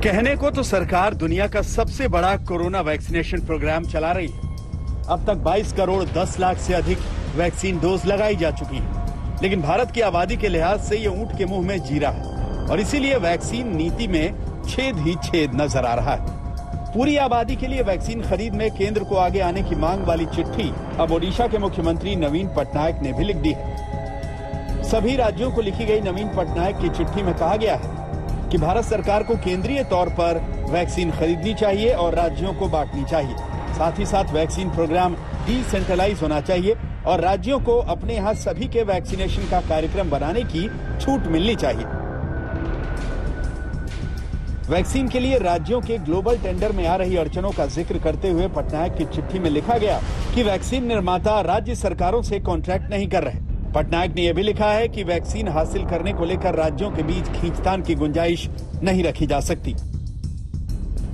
कहने को तो सरकार दुनिया का सबसे बड़ा कोरोना वैक्सीनेशन प्रोग्राम चला रही है। अब तक 22 करोड़ 10 लाख से अधिक वैक्सीन डोज लगाई जा चुकी है, लेकिन भारत की आबादी के लिहाज से ये ऊंट के मुंह में जीरा है और इसीलिए वैक्सीन नीति में छेद ही छेद नजर आ रहा है। पूरी आबादी के लिए वैक्सीन खरीद में केंद्र को आगे आने की मांग वाली चिट्ठी अब ओडिशा के मुख्यमंत्री नवीन पटनायक ने भी लिख दी है। सभी राज्यों को लिखी गई नवीन पटनायक की चिट्ठी में कहा गया है कि भारत सरकार को केंद्रीय तौर पर वैक्सीन खरीदनी चाहिए और राज्यों को बांटनी चाहिए। साथ ही साथ वैक्सीन प्रोग्राम डिसेंट्रलाइज होना चाहिए और राज्यों को अपने यहाँ सभी के वैक्सीनेशन का कार्यक्रम बनाने की छूट मिलनी चाहिए। वैक्सीन के लिए राज्यों के ग्लोबल टेंडर में आ रही अड़चनों का जिक्र करते हुए पटनायक की चिट्ठी में लिखा गया कि वैक्सीन निर्माता राज्य सरकारों से कॉन्ट्रैक्ट नहीं कर रहे। पटनायक ने यह भी लिखा है कि वैक्सीन हासिल करने को लेकर राज्यों के बीच खींचतान की गुंजाइश नहीं रखी जा सकती।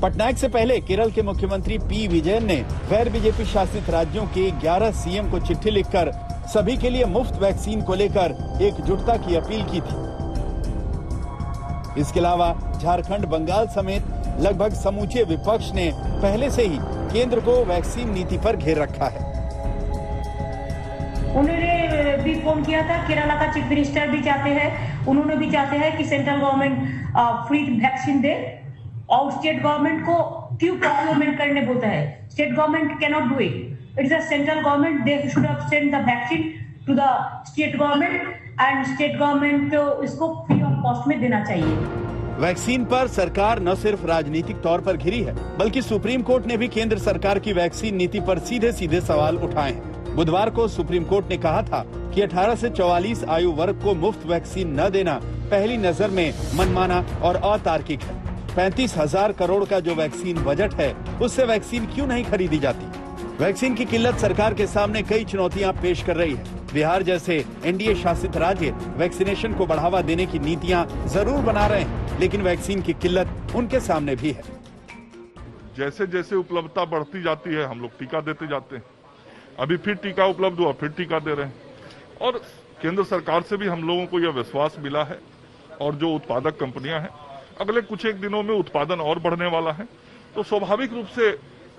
पटनायक से पहले केरल के मुख्यमंत्री पी विजयन ने गैर बीजेपी शासित राज्यों के 11 सीएम को चिट्ठी लिखकर सभी के लिए मुफ्त वैक्सीन को लेकर एकजुटता की अपील की थी। इसके अलावा झारखंड, बंगाल समेत लगभग समूचे विपक्ष ने पहले से ही केंद्र को वैक्सीन नीति पर घेर रखा है। उन्होंने भी फोन किया था, केरला का चीफ मिनिस्टर भी चाहते हैं, उन्होंने भी चाहते हैं कि सेंट्रल गवर्नमेंट फ्री वैक्सीन दे और स्टेट गवर्नमेंट को क्यों प्रोक्योरमेंट करने बोलता है। State government can not do it, it's a central government, they should have send the vaccine to the state government and state government इसको फ्री ऑफ कॉस्ट में देना चाहिए। वैक्सीन पर सरकार न सिर्फ राजनीतिक तौर पर घिरी है, बल्कि सुप्रीम कोर्ट ने भी केंद्र सरकार की वैक्सीन नीति पर सीधे सीधे सवाल उठाए हैं। बुधवार को सुप्रीम कोर्ट ने कहा था कि 18 से 44 आयु वर्ग को मुफ्त वैक्सीन न देना पहली नजर में मनमाना और अतार्किक है। 35,000 करोड़ का जो वैक्सीन बजट है, उससे वैक्सीन क्यों नहीं खरीदी जाती। वैक्सीन की किल्लत सरकार के सामने कई चुनौतियां पेश कर रही है। बिहार जैसे एनडीए शासित राज्य वैक्सीनेशन को बढ़ावा देने की नीतियां जरूर बना रहे हैं, लेकिन वैक्सीन की किल्लत उनके सामने भी है। जैसे जैसे उपलब्धता बढ़ती जाती है, हम लोग टीका देते जाते हैं। अभी फिर टीका उपलब्ध हुआ, फिर टीका दे रहे हैं और केंद्र सरकार से भी हम लोगों को यह विश्वास मिला है और जो उत्पादक कंपनियां हैं, अगले कुछ एक दिनों में उत्पादन और बढ़ने वाला है, तो स्वाभाविक रूप से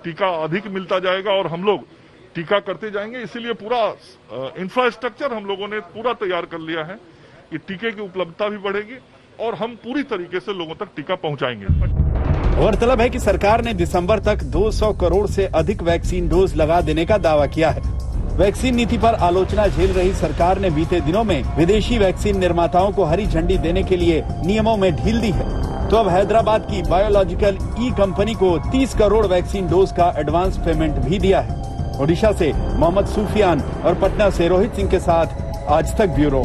टीका अधिक मिलता जाएगा और हम लोग टीका करते जाएंगे। इसीलिए पूरा इंफ्रास्ट्रक्चर हम लोगों ने पूरा तैयार कर लिया है कि टीके की उपलब्धता भी बढ़ेगी और हम पूरी तरीके से लोगों तक टीका पहुंचाएंगे। गौरतलब है कि सरकार ने दिसंबर तक 200 करोड़ से अधिक वैक्सीन डोज लगा देने का दावा किया है। वैक्सीन नीति पर आलोचना झेल रही सरकार ने बीते दिनों में विदेशी वैक्सीन निर्माताओं को हरी झंडी देने के लिए नियमों में ढील दी है। तो अब हैदराबाद की बायोलॉजिकल ई कंपनी को 30 करोड़ वैक्सीन डोज का एडवांस पेमेंट भी दिया है। ओडिशा से मोहम्मद सुफियान और पटना से रोहित सिंह के साथ आज तक ब्यूरो।